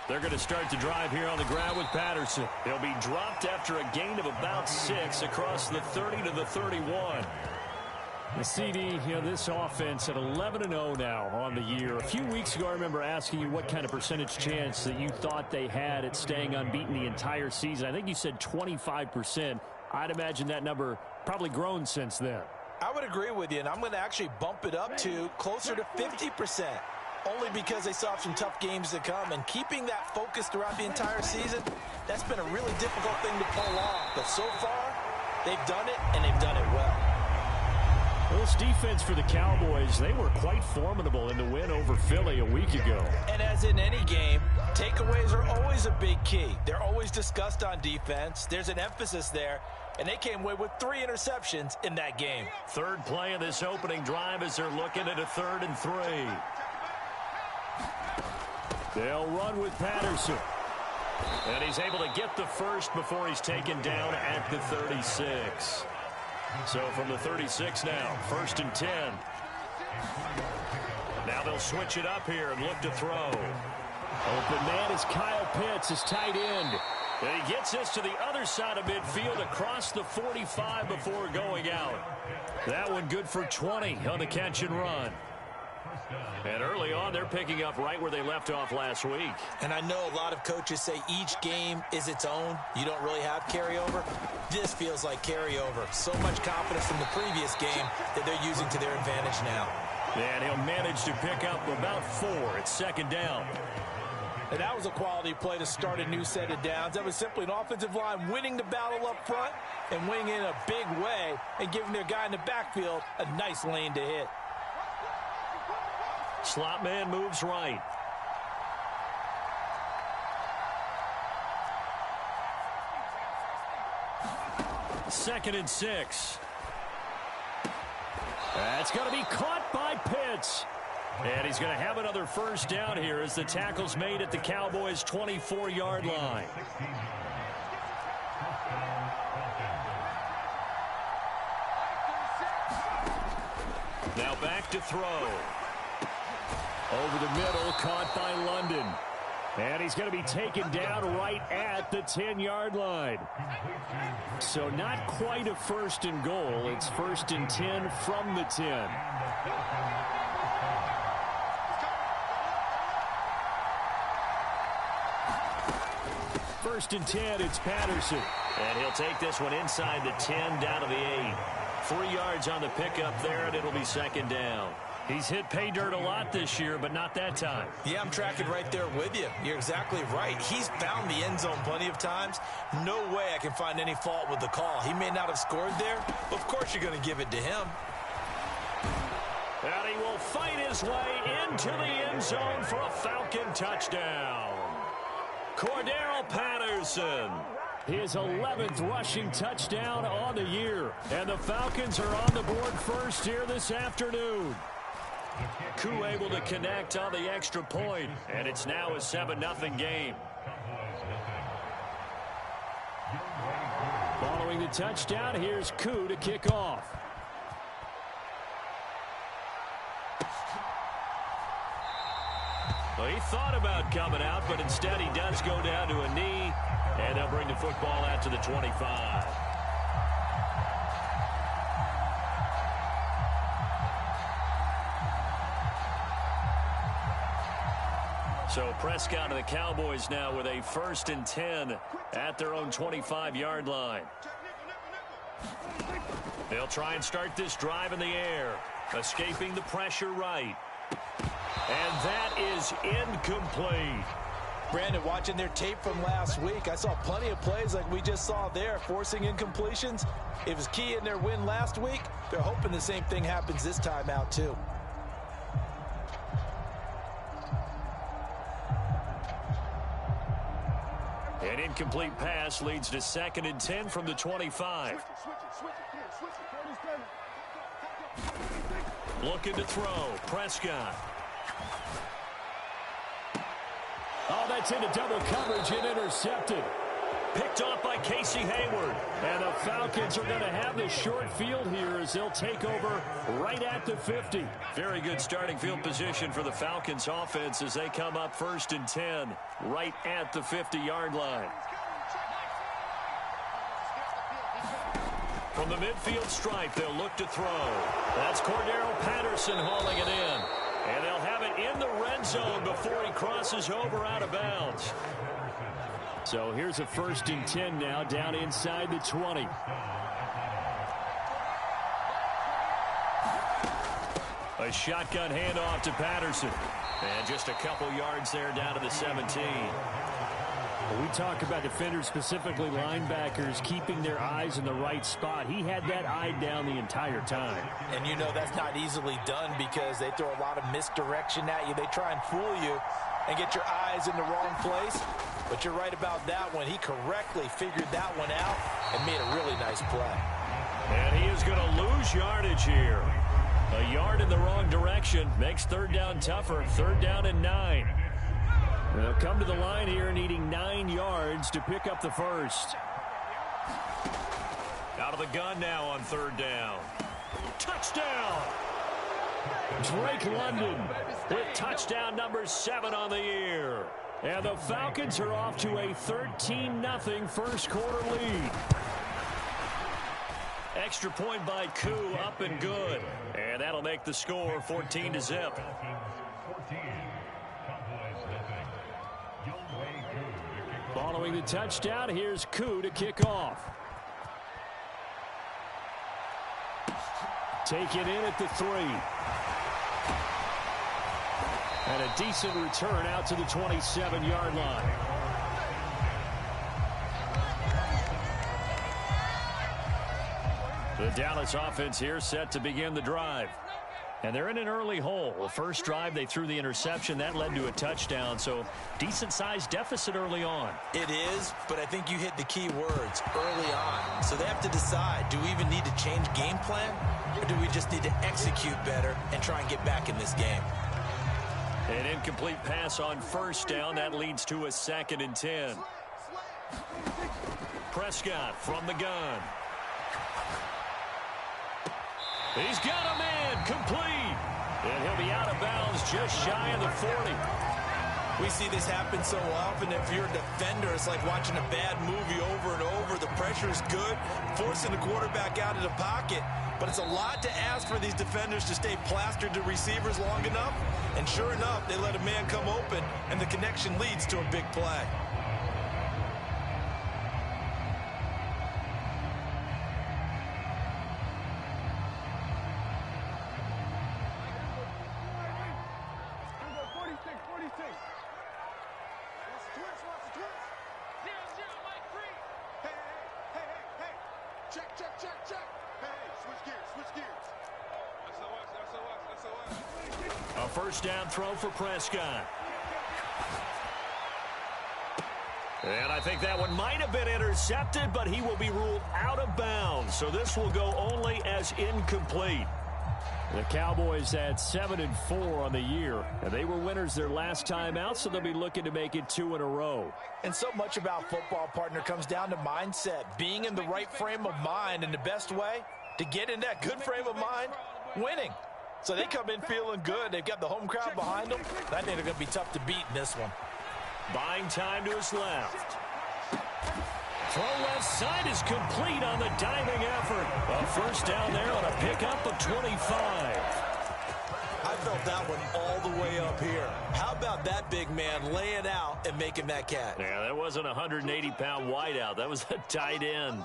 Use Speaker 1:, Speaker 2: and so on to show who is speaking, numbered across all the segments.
Speaker 1: They're going to start the drive here on the ground with Patterson. They'll be dropped after a gain of about 6 across the 30 to the 31.
Speaker 2: The CD, this offense at 11-0 now on the year. A few weeks ago, I remember asking you what kind of percentage chance that you thought they had at staying unbeaten the entire season. I think you said 25%. I'd imagine that number probably grown since then.
Speaker 3: I would agree with you, and I'm going to actually bump it up to closer to 50%. Only because they still have some tough games to come, and keeping that focus throughout the entire season, that's been a really difficult thing to pull off. But so far, they've done it, and they've done it well.
Speaker 2: Well, this defense for the Cowboys, they were quite formidable in the win over Philly a week ago.
Speaker 3: And as in any game, takeaways are always a big key. They're always discussed on defense. There's an emphasis there, and they came away with 3 interceptions in that game.
Speaker 1: Third play of this opening drive as they're looking at a 3rd and 3.
Speaker 2: They'll run with Patterson.
Speaker 1: And he's able to get the first before he's taken down at the 36. So from the 36 now, 1st and 10. Now they'll switch it up here and look to throw.
Speaker 2: Open man is Kyle Pitts, his tight end.
Speaker 1: And he gets this to the other side of midfield across the 45 before going out.
Speaker 2: That one good for 20 on the catch and run.
Speaker 1: And early on, they're picking up right where they left off last week.
Speaker 3: And I know a lot of coaches say each game is its own. You don't really have carryover. This feels like carryover. So much confidence from the previous game that they're using to their advantage now.
Speaker 1: And he'll manage to pick up about 4. It's 2nd down.
Speaker 3: And that was a quality play to start a new set of downs. That was simply an offensive line winning the battle up front and winning in a big way and giving their guy in the backfield a nice lane to hit.
Speaker 1: Slot man moves right. Second and 6.
Speaker 2: That's going to be caught by Pitts.
Speaker 1: And he's going to have another 1st down here as the tackle's made at the Cowboys' 24-yard line. Now back to throw.
Speaker 2: Over the middle, caught by London. And he's going to be taken down right at the 10-yard line. So not quite a 1st and goal. It's 1st and 10 from the 10. First and 10, it's Patterson.
Speaker 1: And he'll take this one inside the 10 down to the 8. 3 yards on the pickup there, and it'll be 2nd down.
Speaker 2: He's hit pay dirt a lot this year, but not that time.
Speaker 3: Yeah, I'm tracking right there with you. You're exactly right. He's found the end zone plenty of times. No way I can find any fault with the call. He may not have scored there, but of course you're going to give it to him.
Speaker 1: And he will fight his way into the end zone for a Falcon touchdown. Cordero Patterson.
Speaker 2: His 11th rushing touchdown on the year. And the Falcons are on the board first here this afternoon.
Speaker 1: Koo able to connect on the extra point, and it's now a 7-0 game.
Speaker 2: Following the touchdown, here's Koo to kick off.
Speaker 1: Well, he thought about coming out, but instead he does go down to a knee, and they'll bring the football out to the 25. So Prescott and the Cowboys now with a 1st and 10 at their own 25-yard line. They'll try and start this drive in the air, escaping the pressure right. And that is incomplete.
Speaker 3: Brandon, watching their tape from last week, I saw plenty of plays like we just saw there, forcing incompletions. It was key in their win last week. They're hoping the same thing happens this time out, too.
Speaker 1: An incomplete pass leads to 2nd and 10 from the 25. Looking to throw. Prescott.
Speaker 2: Oh, that's into double coverage and intercepted. picked off by Casey Hayward. And the Falcons are going to have the short field here as they'll take over right at the 50.
Speaker 1: Very good starting field position for the Falcons offense as they come up 1st and 10 right at the 50-yard line. From the midfield stripe, they'll look to throw. That's Cordero Patterson hauling it in. And they'll have it in the red zone before he crosses over out of bounds.
Speaker 2: So here's a 1st and 10 now down inside the 20.
Speaker 1: A shotgun handoff to Patterson. And just a couple yards there down to the 17.
Speaker 2: When we talk about defenders, specifically linebackers, keeping their eyes in the right spot. He had that eye down the entire time.
Speaker 3: And you know that's not easily done because they throw a lot of misdirection at you. They try and fool you and get your eyes in the wrong place. But you're right about that one. He correctly figured that one out and made a really nice play.
Speaker 1: And he is going to lose yardage here. A yard in the wrong direction makes 3rd down tougher. 3rd down and 9.
Speaker 2: They'll come to the line here needing 9 yards to pick up the first.
Speaker 1: Out of the gun now on 3rd down. Touchdown!
Speaker 2: Drake London with touchdown number 7 on the year. And the Falcons are off to a 13-0 first quarter lead.
Speaker 1: Extra point by Koo, up and good. And that'll make the score 14-0.
Speaker 2: Following the touchdown, here's Koo to kick off. Take it in at the 3. And a decent return out to the 27-yard line.
Speaker 1: The Dallas offense here set to begin the drive. And they're in an early hole. The first drive, they threw the interception. That led to a touchdown, so decent-sized deficit early on.
Speaker 3: It is, but I think you hit the key words, early on. So they have to decide, do we even need to change game plan, or do we just need to execute better and try and get back in this game?
Speaker 1: An incomplete pass on 1st down. That leads to a 2nd and 10. Prescott from the gun. He's got a man complete. And he'll be out of bounds just shy of the 40.
Speaker 3: We see this happen so often. If you're a defender, it's like watching a bad movie over and over. The pressure is good, forcing the quarterback out of the pocket. But it's a lot to ask for these defenders to stay plastered to receivers long enough. And sure enough, they let a man come open, and the connection leads to a big play.
Speaker 1: A 1st down throw for Prescott. And I think that one might have been intercepted, but he will be ruled out of bounds. So this will go only as incomplete.
Speaker 2: The Cowboys had 7-4 on the year, and they were winners their last time out, so they'll be looking to make it 2 in a row.
Speaker 3: And so much about football, partner, comes down to mindset, being in the right frame of mind, and the best way to get in that good frame of mind, winning. So they come in feeling good. They've got the home crowd behind them. I think they're going to be tough to beat in this one.
Speaker 1: Buying time to his left. Throw left side is complete on the diving effort. A 1st down there on a pickup of 25.
Speaker 3: I felt that one all the way up here. How about that big man laying out and making that catch?
Speaker 1: Yeah, that wasn't a 180-pound wideout. That was a tight end.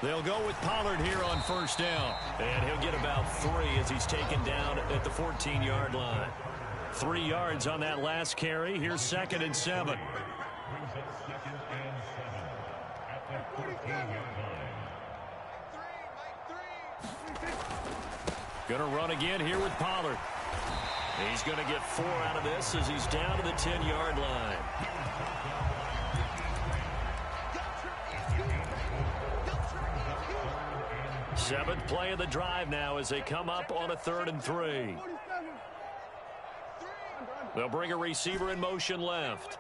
Speaker 1: They'll go with Pollard here on 1st down. And he'll get about 3 as he's taken down at the 14-yard line. 3 yards on that last carry. Here's 2nd and 7. Gonna run again here with Pollard. He's gonna get 4 out of this as he's down to the 10-yard line. Seventh play of the drive now as they come up on a 3rd and 3. They'll bring a receiver in motion left.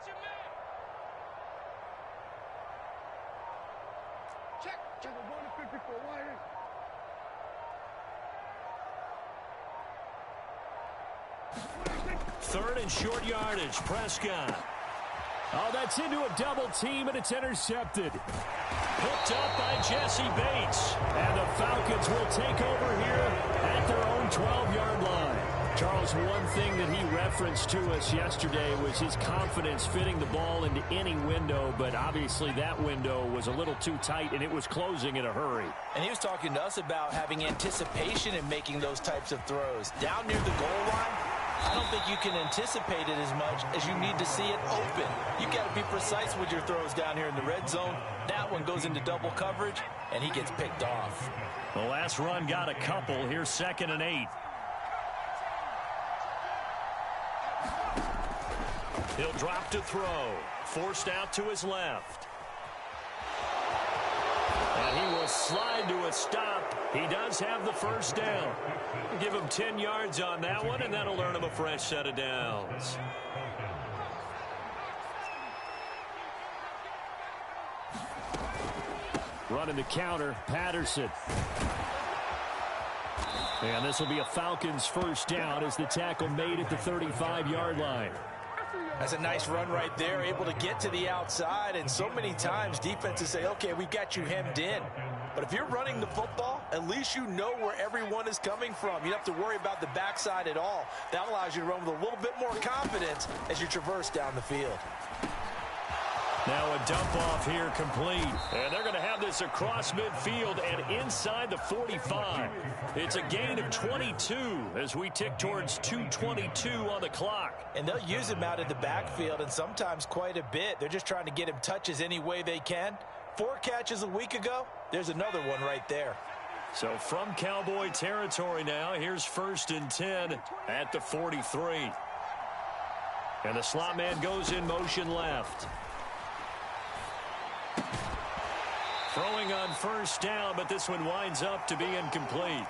Speaker 1: Third and short yardage, Prescott.
Speaker 2: Oh, that's into a double team, and it's intercepted.
Speaker 1: Picked up by Jesse Bates.
Speaker 2: And the Falcons will take over here at their own 12-yard line. Charles, one thing that he referenced to us yesterday was his confidence fitting the ball into any window, but obviously that window was a little too tight, and it was closing in a hurry.
Speaker 3: And he was talking to us about having anticipation in making those types of throws. Down near the goal line, I don't think you can anticipate it as much as you need to see it open. You got to be precise with your throws down here in the red zone. That one goes into double coverage, and he gets picked off.
Speaker 1: The last run got a couple. Here's 2nd and 8. He'll drop to throw. Forced out to his left. And he will slide to a stop. He does have the first down. Give him 10 yards on that one, and that'll earn him a fresh set of downs.
Speaker 2: Running the counter, Patterson. And this will be a Falcons first down as the tackle made at the 35-yard line.
Speaker 3: That's a nice run right there, able to get to the outside, and so many times defenses say, okay, we've got you hemmed in. But if you're running the football, at least you know where everyone is coming from. You don't have to worry about the backside at all. That allows you to run with a little bit more confidence as you traverse down the field.
Speaker 1: Now a dump off here complete. And they're going to have this across midfield and inside the 45. It's a gain of 22 as we tick towards 2:22 on the clock.
Speaker 3: And they'll use him out of the backfield, and sometimes quite a bit. They're just trying to get him touches any way they can. 4 catches a week ago. There's another one right there.
Speaker 1: So from Cowboy territory now, here's 1st and 10 at the 43. And the slot man goes in motion left. Throwing on first down, but this one winds up to be incomplete.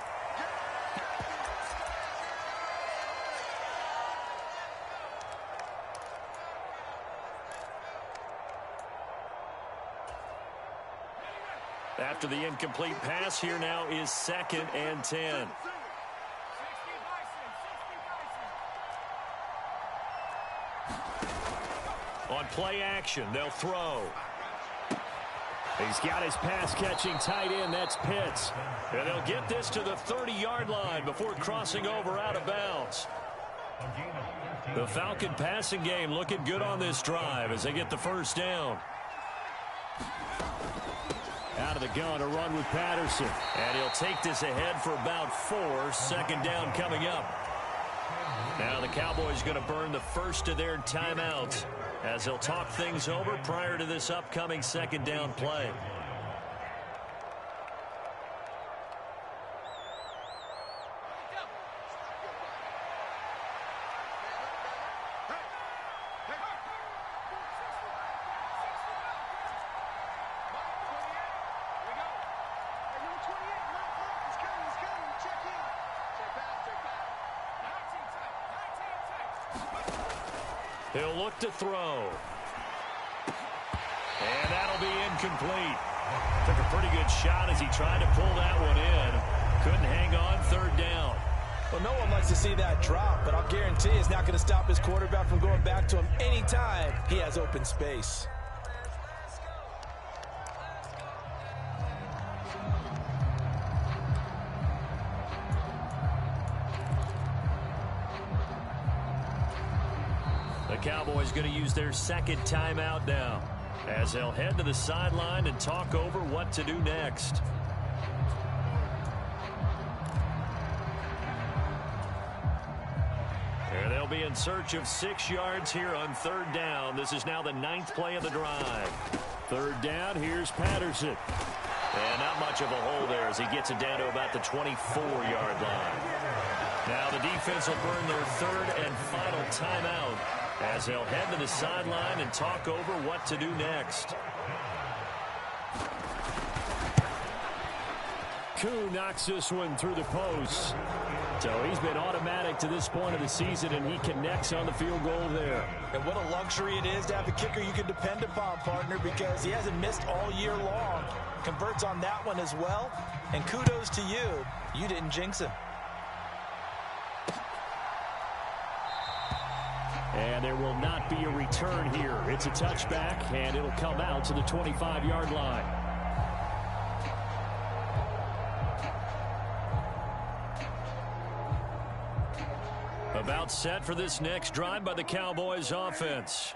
Speaker 1: After the incomplete pass, here now is 2nd and 10. On play action, they'll throw.
Speaker 2: He's got his pass-catching tight end. That's Pitts.
Speaker 1: And they'll get this to the 30-yard line before crossing over out of bounds. The Falcon passing game looking good on this drive as they get the first down.
Speaker 2: Out of the gun, a run with Patterson.
Speaker 1: And he'll take this ahead for about 4. 2nd down coming up. Now the Cowboys going to burn the first of their timeouts as they'll talk things over prior to this upcoming 2nd down play. He'll look to throw. And that'll be incomplete. Took a pretty good shot as he tried to pull that one in. Couldn't hang on. 3rd down.
Speaker 3: Well, no one likes to see that drop, but I'll guarantee it's not going to stop his quarterback from going back to him anytime he has open space.
Speaker 1: The Cowboys going to use their 2nd timeout now as they'll head to the sideline and talk over what to do next. And they'll be in search of 6 yards here on 3rd down. This is now the 9th play of the drive.
Speaker 2: 3rd down, here's Patterson.
Speaker 1: And not much of a hole there as he gets it down to about the 24-yard line. Now the defense will burn their 3rd and final timeout as they'll head to the sideline and talk over what to do next.
Speaker 2: Koo knocks this one through the post. So he's been automatic to this point of the season, and he connects on the field goal there.
Speaker 3: And what a luxury it is to have a kicker you can depend upon, partner, because he hasn't missed all year long. Converts on that one as well. And kudos to you. You didn't jinx him.
Speaker 2: And there will not be a return here. It's a touchback, and it'll come out to the 25-yard line. About set for this next drive by the Cowboys offense.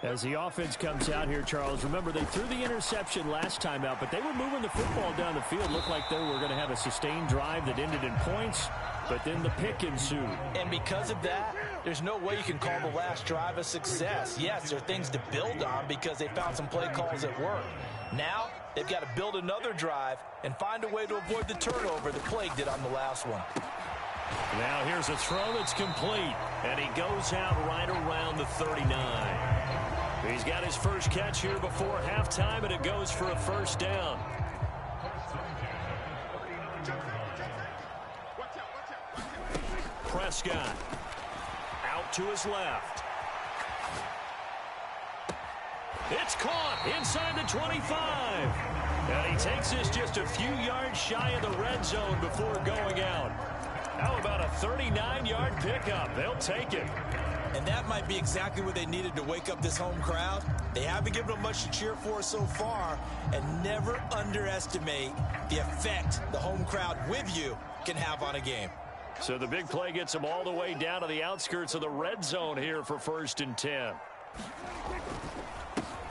Speaker 2: As the offense comes out here, Charles, remember they threw the interception last time out, but they were moving the football down the field. Looked like they were going to have a sustained drive that ended in points, but then the pick ensued.
Speaker 3: And because of that, there's no way you can call the last drive a success. Yes, there are things to build on because they found some play calls that work. Now, they've got to build another drive and find a way to avoid the turnover that plagued it on the last one.
Speaker 1: Now here's a throw that's complete, and he goes out right around the 39. He's got his first catch here before halftime, and it goes for a first down. Prescott out to his left. It's caught inside the 25. And he takes this just a few yards shy of the red zone before going out. How about a 39-yard pickup? They'll take it.
Speaker 3: And that might be exactly what they needed to wake up this home crowd. They haven't given them much to cheer for so far, and never underestimate the effect the home crowd with you can have on a game.
Speaker 2: So the big play gets them all the way down to the outskirts of the red zone here for 1st and 10.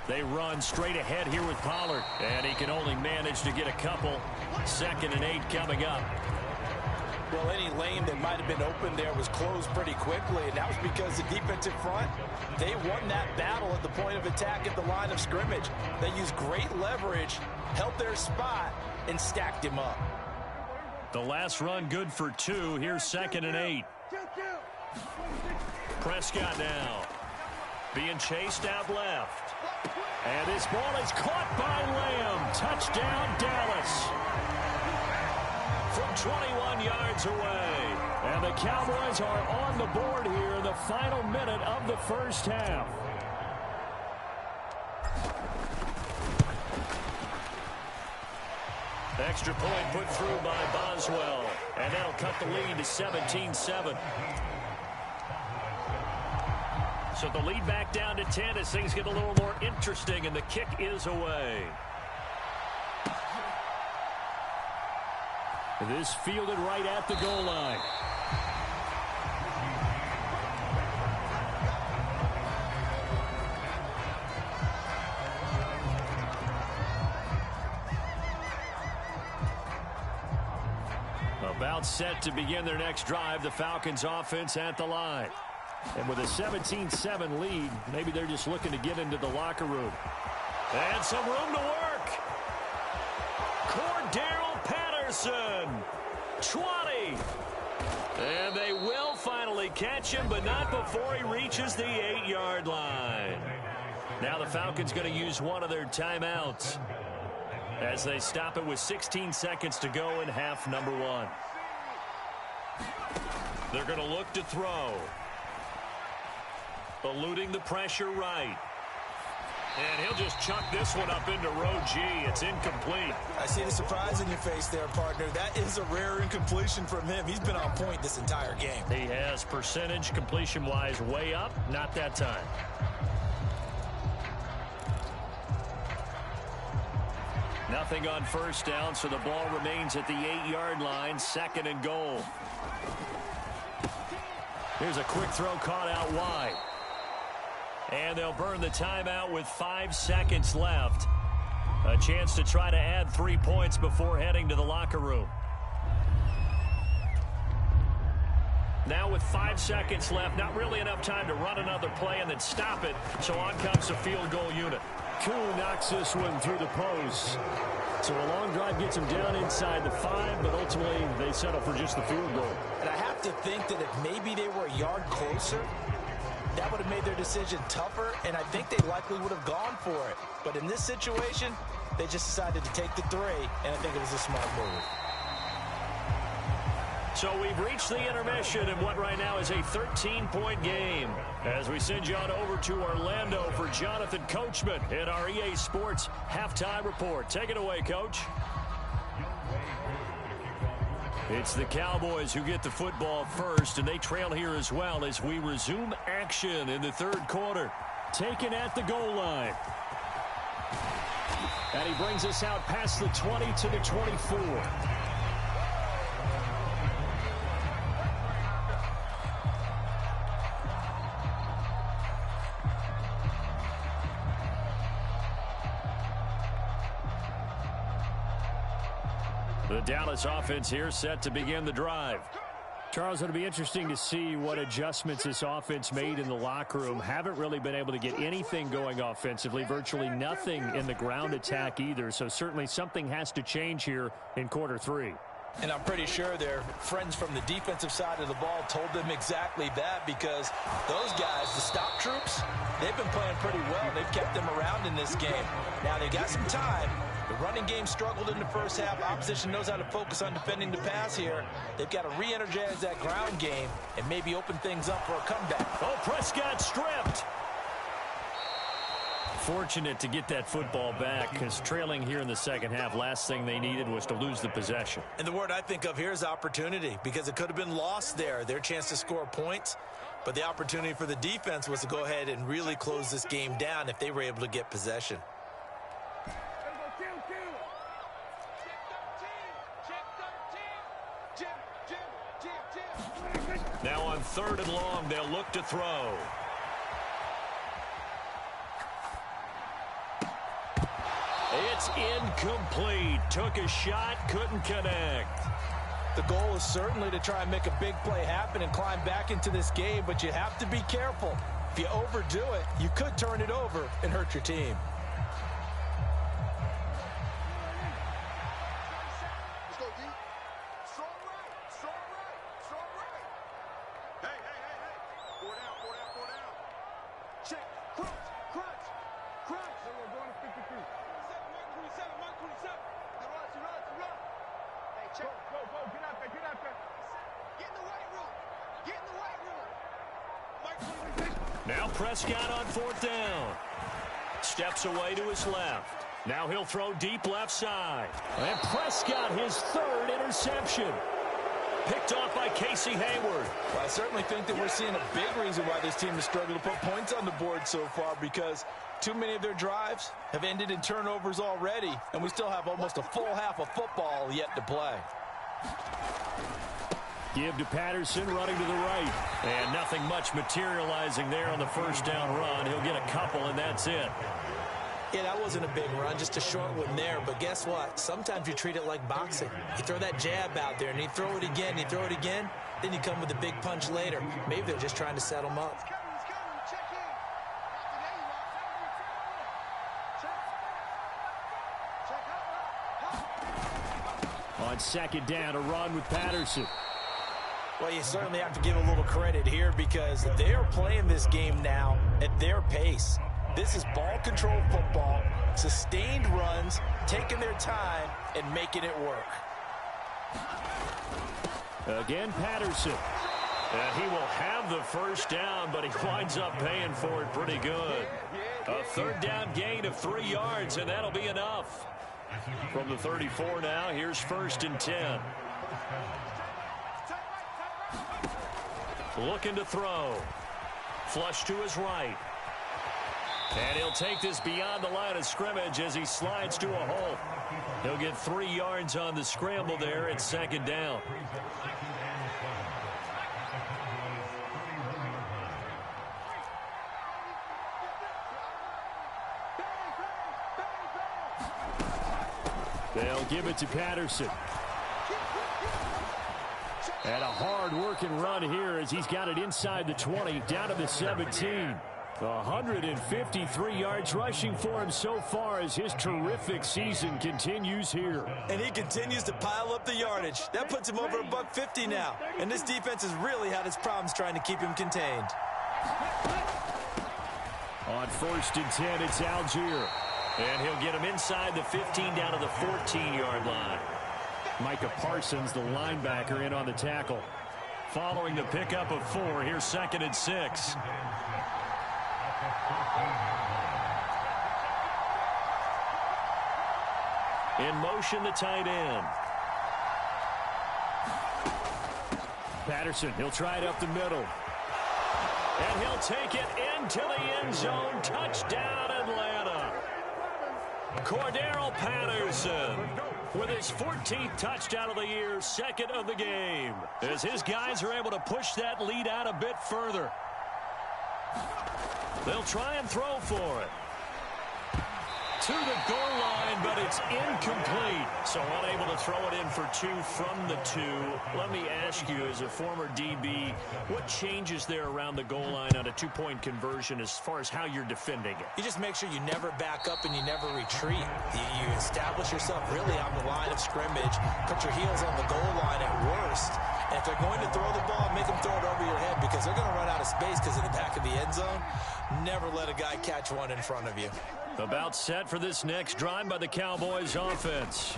Speaker 2: They run straight ahead here with Pollard, and he can only manage to get a couple. 2nd and 8 coming up.
Speaker 3: Well, any lane that might have been open there was closed pretty quickly, and that was because the defensive front, they won that battle at the point of attack at the line of scrimmage. They used great leverage, held their spot, and stacked him up.
Speaker 1: The last run good for 2. Here's 2nd and 8. Prescott now being chased out left.
Speaker 2: And this ball is caught by Lamb. Touchdown, Dallas.
Speaker 1: From 21 yards away.
Speaker 2: And the Cowboys are on the board here in the final minute of the first half.
Speaker 1: Extra point put through by Boswell. And that'll cut the lead to 17-7. So the lead back down to 10 as things get a little more interesting, and the kick is away.
Speaker 2: This fielded right at the goal line. About set to begin their next drive, the Falcons offense at the line. And with a 17-7 lead, maybe they're just looking to get into the locker room.
Speaker 1: And some room to work. Cordero Patterson, 20. And they will finally catch him, but not before he reaches the 8-yard line. Now the Falcons going to use one of their timeouts as they stop it with 16 seconds to go in half number 1. They're going to look to throw. Eluding the pressure right. And he'll just chuck this one up into row G. It's incomplete.
Speaker 3: I see the surprise in your face there, partner. That is a rare incompletion from him. He's been on point this entire game.
Speaker 1: He has percentage completion-wise way up. Not that time.
Speaker 2: Nothing on first down, so the ball remains at the 8-yard line. 2nd and goal. Here's a quick throw caught out wide. And they'll burn the timeout with 5 seconds left. A chance to try to add 3 points before heading to the locker room. Now with 5 seconds left, not really enough time to run another play and then stop it. So on comes the field goal unit. Kuhn knocks this one through the post. So a long drive gets them down inside the 5, but ultimately they settle for just the field goal.
Speaker 3: And I have to think that if maybe they were a yard closer, that would have made their decision tougher, and I think they likely would have gone for it. But in this situation, they just decided to take the 3, and I think it was a smart move.
Speaker 1: So we've reached the intermission in what right now is a 13-point game. As we send you on over to Orlando for Jonathan Coachman in our EA Sports Halftime Report. Take it away, Coach. It's the Cowboys who get the football first, and they trail here as well as we resume action in the third quarter. Taken at the goal line. And he brings us out past the 20 to the 24. The Dallas offense here set to begin the drive.
Speaker 2: Charles, it'll be interesting to see what adjustments this offense made in the locker room. Haven't really been able to get anything going offensively, virtually nothing in the ground attack either. So certainly something has to change here in quarter three.
Speaker 3: And I'm pretty sure their friends from the defensive side of the ball told them exactly that, because those guys, the stop troops, they've been playing pretty well. They've kept them around in this game. Now they got some time. The running game struggled in the first half. Opposition knows how to focus on defending the pass here. They've got to re-energize that ground game and maybe open things up for a comeback.
Speaker 1: Oh, Prescott stripped. Fortunate to get that football back, because trailing here in the second half, last thing they needed was to lose the possession.
Speaker 3: And the word I think of here is opportunity, because it could have been lost there, their chance to score points. But the opportunity for the defense was to go ahead and really close this game down if they were able to get possession.
Speaker 1: Now on 3rd and long, they'll look to throw. It's incomplete. Took a shot, couldn't connect.
Speaker 3: The goal is certainly to try and make a big play happen and climb back into this game, but you have to be careful. If you overdo it, you could turn it over and hurt your team.
Speaker 1: Now Prescott on 4th down. Steps away to his left. Now he'll throw deep left side. And Prescott, his 3rd interception. Picked off by Casey Hayward.
Speaker 3: Well, I certainly think that we're seeing a big reason why this team has struggled to put points on the board so far, because too many of their drives have ended in turnovers already, and we still have almost a full half of football yet to play.
Speaker 2: Give to Patterson, running to the right.
Speaker 1: And nothing much materializing there on the first down run. He'll get a couple, and that's it.
Speaker 3: Yeah, that wasn't a big run, just a short one there. But guess what? Sometimes you treat it like boxing. You throw that jab out there, and you throw it again, you throw it again, then you come with a big punch later. Maybe they're just trying to set them up.
Speaker 2: On 2nd down, a run with Patterson.
Speaker 3: Well, you certainly have to give a little credit here, because they're playing this game now at their pace. This is ball control football, sustained runs, taking their time, and making it work.
Speaker 2: Again, Patterson.
Speaker 1: And he will have the first down, but he winds up paying for it pretty good. A 3rd down gain of 3 yards, and that'll be enough. From the 34 now, here's 1st and 10. Looking to throw. Flush to his right. And he'll take this beyond the line of scrimmage as he slides to a hole. He'll get 3 yards on the scramble there at 2nd down.
Speaker 2: They'll give it to Patterson. And a hard-working run here as he's got it inside the 20, down to the 17. 153 yards rushing for him so far as his terrific season continues here.
Speaker 3: And he continues to pile up the yardage. That puts him over $150 now. And this defense has really had its problems trying to keep him contained.
Speaker 2: On 1st and 10, it's Algier.
Speaker 1: And he'll get him inside the 15 down to the 14-yard line.
Speaker 2: Micah Parsons, the linebacker, in on the tackle.
Speaker 1: Following the pickup of 4, here's 2nd and 6. In motion, the tight end.
Speaker 2: Patterson, he'll try it up the middle.
Speaker 1: And he'll take it into the end zone. Touchdown, Atlanta. Cordero Patterson with his 14th touchdown of the year, 2nd of the game, as his guys are able to push that lead out a bit further. They'll try and throw for it. To the goal line, but it's incomplete. So unable to throw it in for 2 from the 2. Let me ask you, as a former DB, what changes there around the goal line on a 2-point conversion as far as how you're defending it?
Speaker 3: You just make sure you never back up and you never retreat. You establish yourself really on the line of scrimmage, put your heels on the goal line at worst, and if they're going to throw the ball, make them throw it over your head because they're going to run out of space because of the back of the end zone. Never let a guy catch one in front of you.
Speaker 1: About set for this next drive by the Cowboys offense.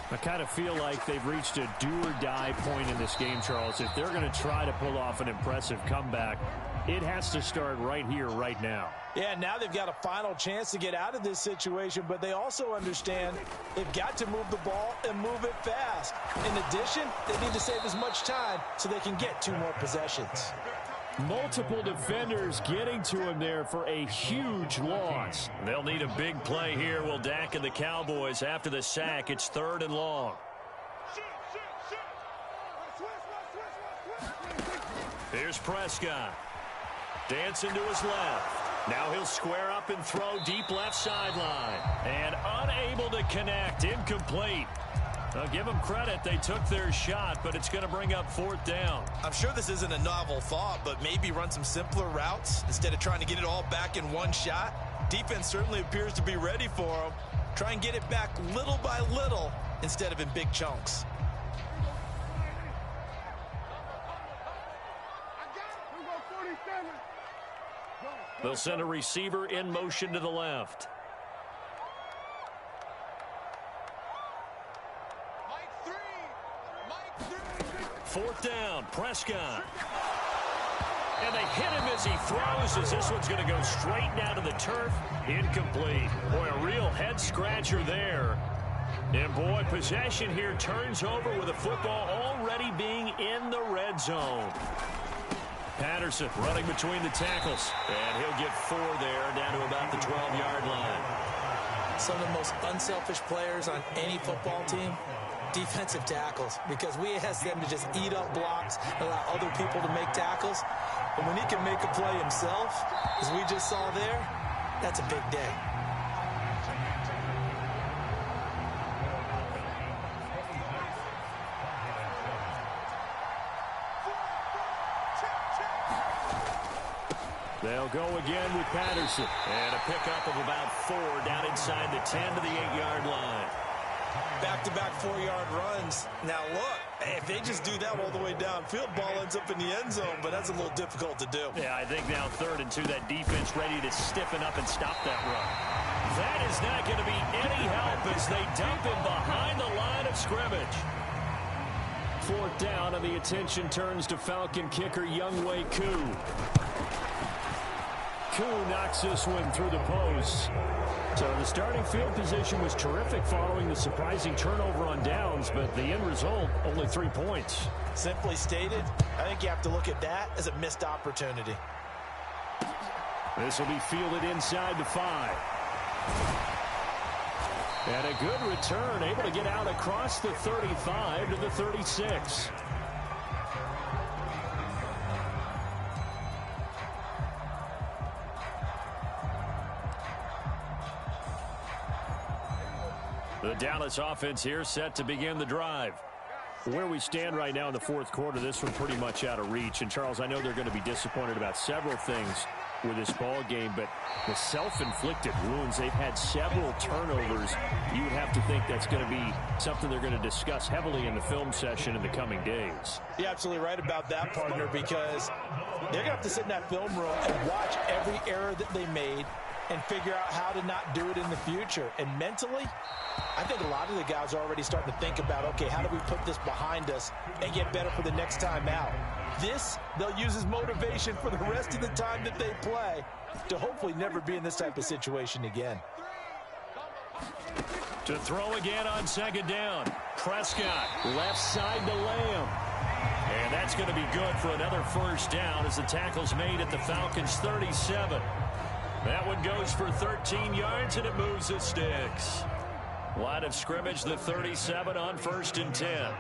Speaker 2: I kind of feel like they've reached a do-or-die point in this game, Charles. If they're going to try to pull off an impressive comeback, it has to start right here, right now.
Speaker 3: Yeah, now they've got a final chance to get out of this situation, but they also understand they've got to move the ball and move it fast. In addition, they need to save as much time so they can get 2 more possessions.
Speaker 2: Multiple defenders getting to him there for a huge loss.
Speaker 1: They'll need a big play here. Will Dak and the Cowboys after the sack. It's 3rd and long. Here's Prescott. Dancing to his left. Now he'll square up and throw deep left sideline. And unable to connect. Incomplete. I'll give them credit. They took their shot, but it's going to bring up 4th down.
Speaker 3: I'm sure this isn't a novel thought, but maybe run some simpler routes instead of trying to get it all back in one shot. Defense certainly appears to be ready for them. Try and get it back little by little instead of in big chunks.
Speaker 1: They'll send a receiver in motion to the left. 4th down, Prescott. And they hit him as he throws, as this one's going to go straight down to the turf. Incomplete. Boy, a real head-scratcher there. And, boy, possession here turns over with the football already being in the red zone. Patterson running between the tackles. And he'll get 4 there, down to about the 12-yard line.
Speaker 3: Some of the most unselfish players on any football team, defensive tackles, because we ask them to just eat up blocks and allow other people to make tackles. But when he can make a play himself, as we just saw there, that's a big day.
Speaker 2: They'll go again with Patterson.
Speaker 1: And a pickup of about 4 down inside the 10 to the 8-yard line.
Speaker 3: Back-to-back 4-yard runs. Now, look, if they just do that all the way downfield, ball ends up in the end zone, but that's a little difficult to do.
Speaker 1: Yeah, I think now 3rd and 2, that defense ready to stiffen up and stop that run. That is not going to be any help as they dump him behind the line of scrimmage.
Speaker 2: 4th down, and the attention turns to Falcon kicker Younghoe Koo. Koo knocks this one through the post. So the starting field position was terrific following the surprising turnover on downs, but the end result, only 3 points.
Speaker 3: Simply stated, I think you have to look at that as a missed opportunity.
Speaker 2: This will be fielded inside the 5. And a good return, able to get out across the 35 to the 36.
Speaker 1: The Dallas offense here set to begin the drive.
Speaker 2: Where we stand right now in the 4th quarter, this one pretty much out of reach. And, Charles, I know they're going to be disappointed about several things with this ball game, but the self-inflicted wounds, they've had several turnovers. You would have to think that's going to be something they're going to discuss heavily in the film session in the coming days.
Speaker 3: You're absolutely right about that, partner, because they're going to have to sit in that film room and watch every error that they made and figure out how to not do it in the future. And mentally, I think a lot of the guys are already starting to think about, okay, how do we put this behind us and get better for the next time out? This, they'll use as motivation for the rest of the time that they play to hopefully never be in this type of situation again.
Speaker 2: To throw again on second down. Prescott, left side to Lamb. And that's going to be good for another first down as the tackle's made at the Falcons' 37. That one goes for 13 yards, and it moves the sticks. Line of scrimmage, the 37 on 1st and 10.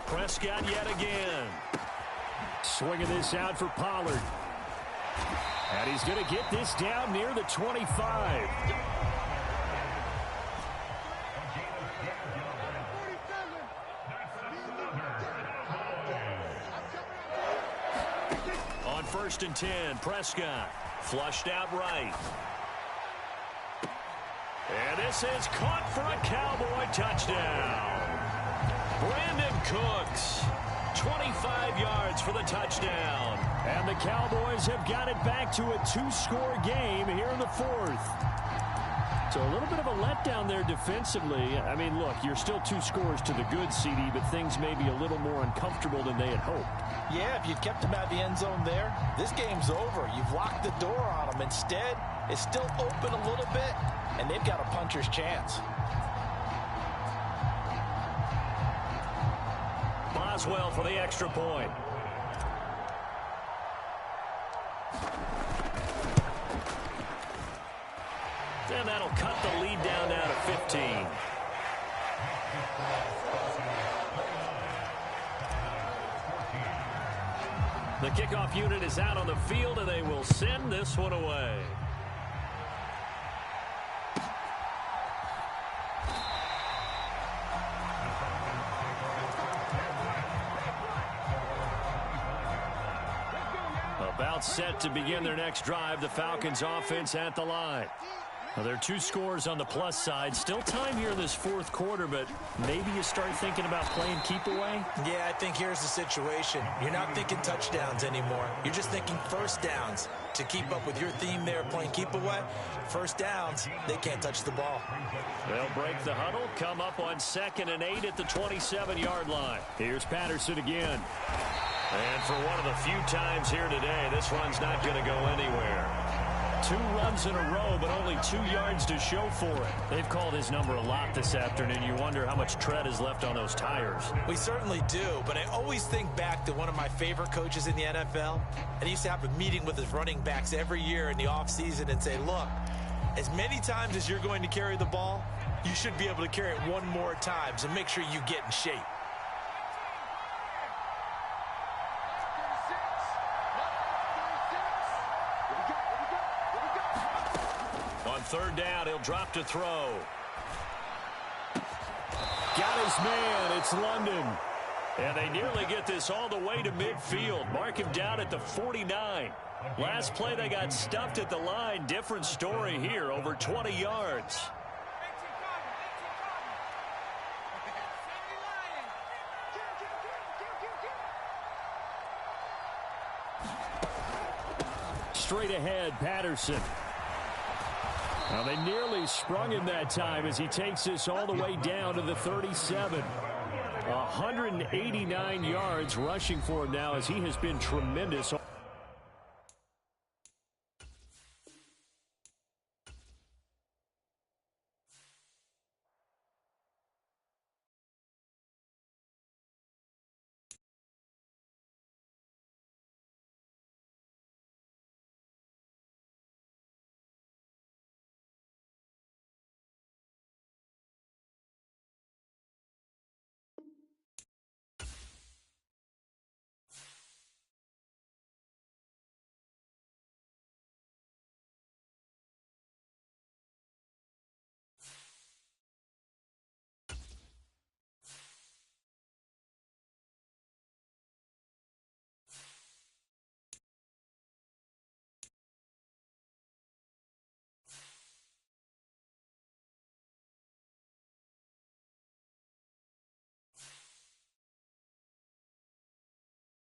Speaker 2: Prescott yet again. Swinging this out for Pollard. And he's going to get this down near the 25. On 1st and 10, Prescott flushed out right. And this is caught for a Cowboy touchdown. Brandon Cooks, 25 yards for the touchdown. And the Cowboys have got it back to a 2-score game here in the 4th. So a little bit of a letdown there defensively. I mean, look, you're still 2 scores to the good, CD, but things may be a little more uncomfortable than they had hoped. Yeah, if you'd kept them out of the end zone there, this game's over. You've locked the door on them. Instead, it's still open a little bit, and they've got a puncher's chance. Boswell for the extra point. And that'll cut the lead down now to 15. The kickoff unit is out on the field, and they will send this one away. About set to begin their next drive, the Falcons offense at the line. Well, there are 2 scores on the plus side. Still time here in this 4th quarter, but maybe you start thinking about playing keep away?
Speaker 3: Yeah, I think here's the situation. You're not thinking touchdowns anymore. You're just thinking first downs. To keep up with your theme there, playing keep away, first downs, they can't touch the ball.
Speaker 2: They'll break the huddle, come up on 2nd and 8 at the 27-yard line. Here's Patterson again. And for one of the few times here today, this run's not going to go anywhere. 2 runs in a row, but only 2 yards to show for it. They've called his number a lot this afternoon. You wonder how much tread is left on those tires.
Speaker 3: We certainly do, but I always think back to one of my favorite coaches in the NFL. And he used to have a meeting with his running backs every year in the offseason and say, look, as many times as you're going to carry the ball, you should be able to carry it 1 more time, so make sure you get in shape.
Speaker 2: On 3rd down, he'll drop to throw. Got his man. It's London. And they nearly get this all the way to midfield. Mark him down at the 49. Last play, they got stuffed at the line. Different story here, over 20 yards. Straight ahead, Patterson. Well, they nearly sprung him that time as he takes this all the way down to the 37. 189 yards rushing for him now as he has been tremendous.